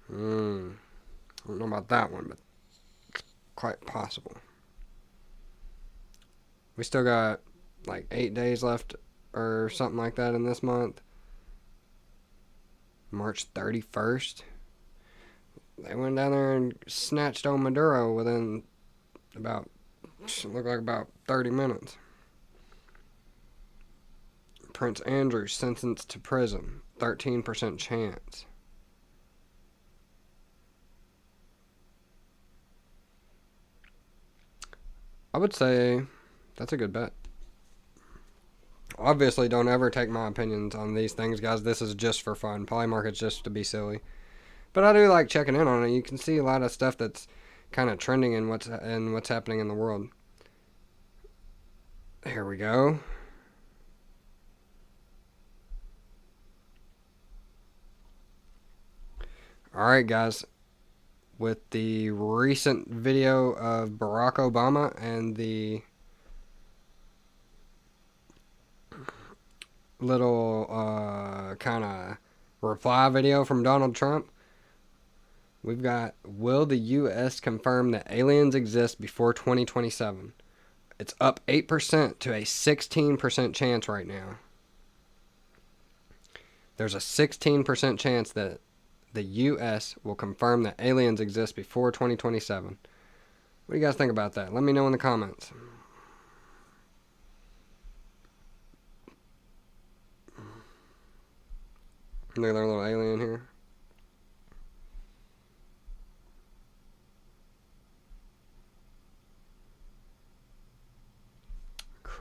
I don't know about that one, but it's quite possible. We still got like 8 days left or something like that in this month. March 31st. They went down there and snatched on Maduro within about 30 minutes. Prince Andrew sentenced to prison. 13% chance. I would say that's a good bet. Obviously, don't ever take my opinions on these things, guys. This is just for fun. Polymarket's just to be silly. But I do like checking in on it. You can see a lot of stuff that's kind of trending in what's happening in the world. Here we go. Alright, guys. With the recent video of Barack Obama and the little kind of reply video from Donald Trump, we've got, will the U.S. confirm that aliens exist before 2027? It's up 8% to a 16% chance right now. There's a 16% chance that the U.S. will confirm that aliens exist before 2027. What do you guys think about that? Let me know in the comments. Look at our little alien here.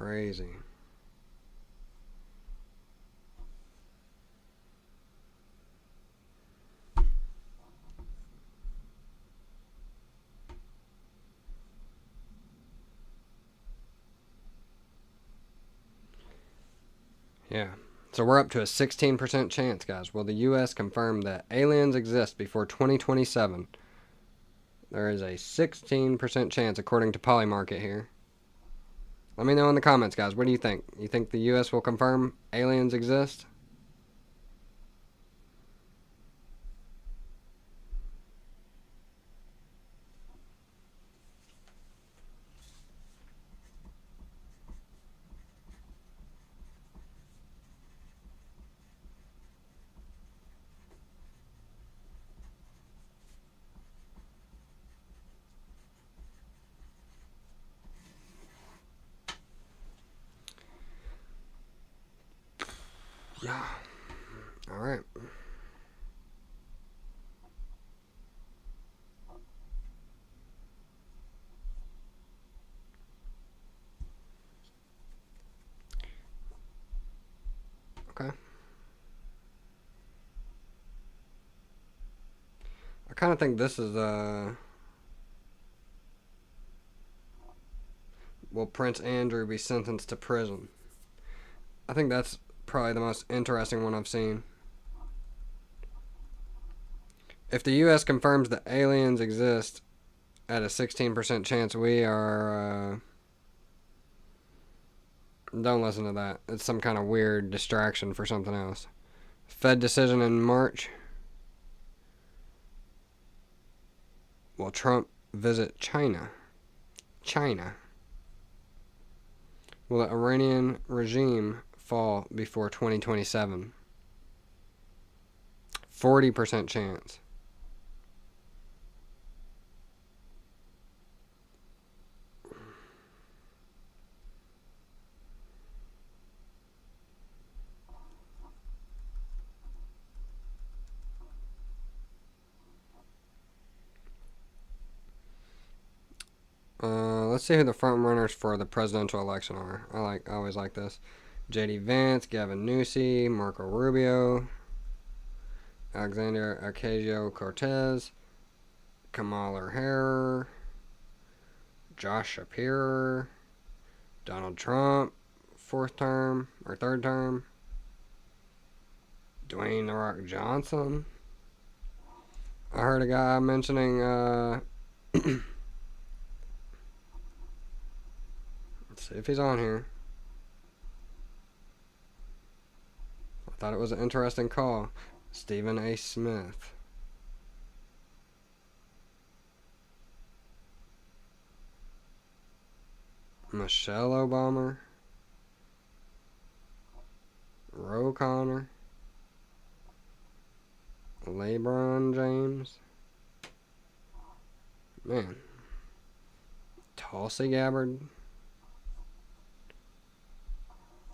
Crazy. Yeah. So we're up to a 16% chance, guys. Will the U.S. confirm that aliens exist before 2027? There is a 16% chance, according to Polymarket here. Let me know in the comments, guys. What do you think? You think the U.S. will confirm aliens exist? Yeah. All right. Okay. I kind of think this is will Prince Andrew be sentenced to prison? I think that's probably the most interesting one I've seen. If the U.S. confirms that aliens exist at a 16% chance, we are... don't listen to that. It's some kind of weird distraction for something else. Fed decision in March. Will Trump visit China? China. Will the Iranian regime fall before 2027? 40% chance. Let's see who the front runners for the presidential election are. I always like this. J.D. Vance, Gavin Newsom, Marco Rubio, Alexandria Ocasio-Cortez, Kamala Harris, Josh Shapiro, Donald Trump, third term, Dwayne "The Rock" Johnson. I heard a guy mentioning, let's see if he's on here. I thought it was an interesting call. Stephen A. Smith. Michelle Obama. Ro Khanna. LeBron James. Man. Tulsi Gabbard.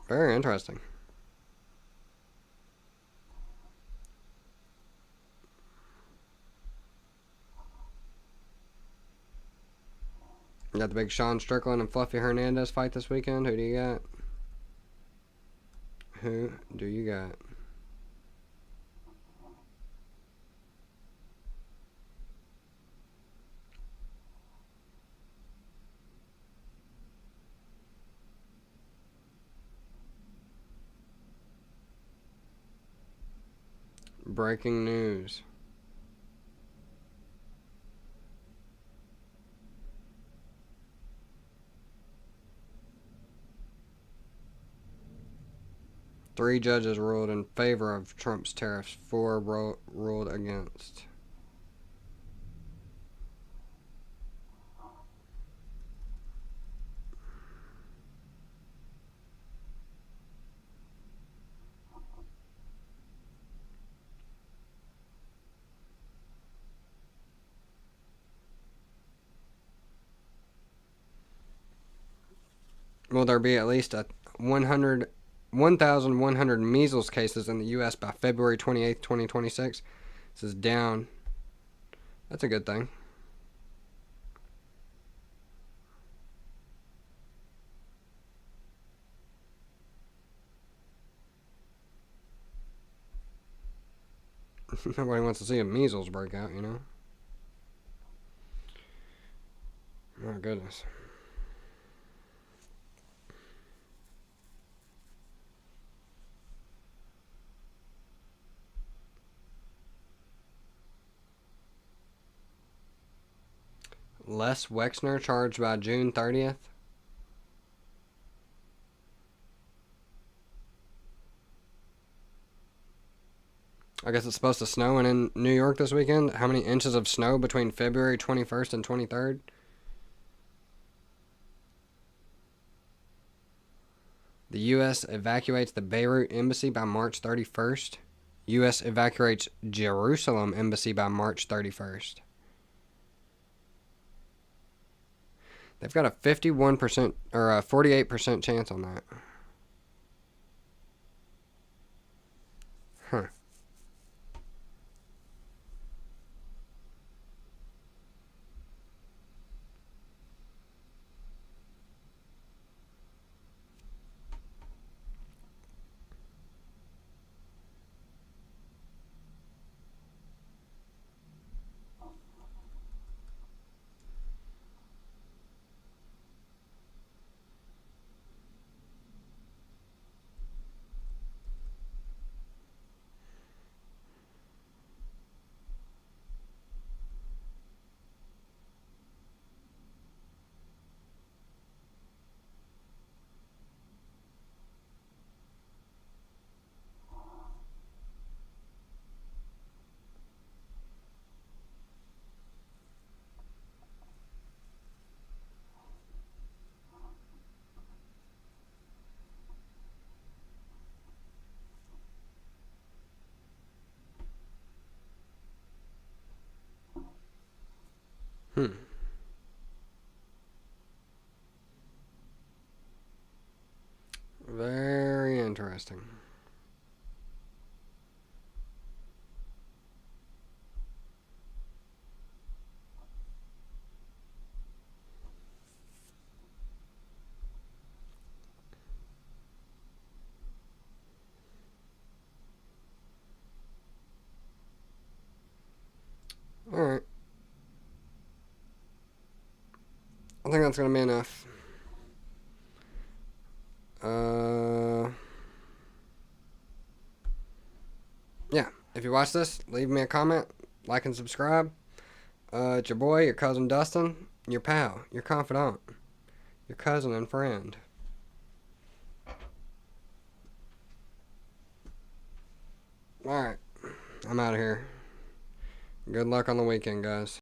Very interesting. You got the big Sean Strickland and Fluffy Hernandez fight this weekend. Who do you got? Who do you got? Breaking news. Three judges ruled in favor of Trump's tariffs. 4 ruled against. Will there be at least a 1,100 measles cases in the U.S. by February 28th, 2026? This is down. That's a good thing. Nobody wants to see a measles break out, you know? My goodness. Les Wexner charged by June 30th. I guess it's supposed to snow in New York this weekend. How many inches of snow between February 21st and 23rd? The U.S. evacuates the Beirut embassy by March 31st. U.S. evacuates Jerusalem embassy by March 31st. They've got a 51% or a 48% chance on that. Huh. Very interesting. Alright. I think that's going to be enough. Yeah. If you watch this, leave me a comment, like and subscribe. It's your boy, your cousin Dustin, your pal, your confidant, your cousin and friend. Alright. I'm out of here. Good luck on the weekend, guys.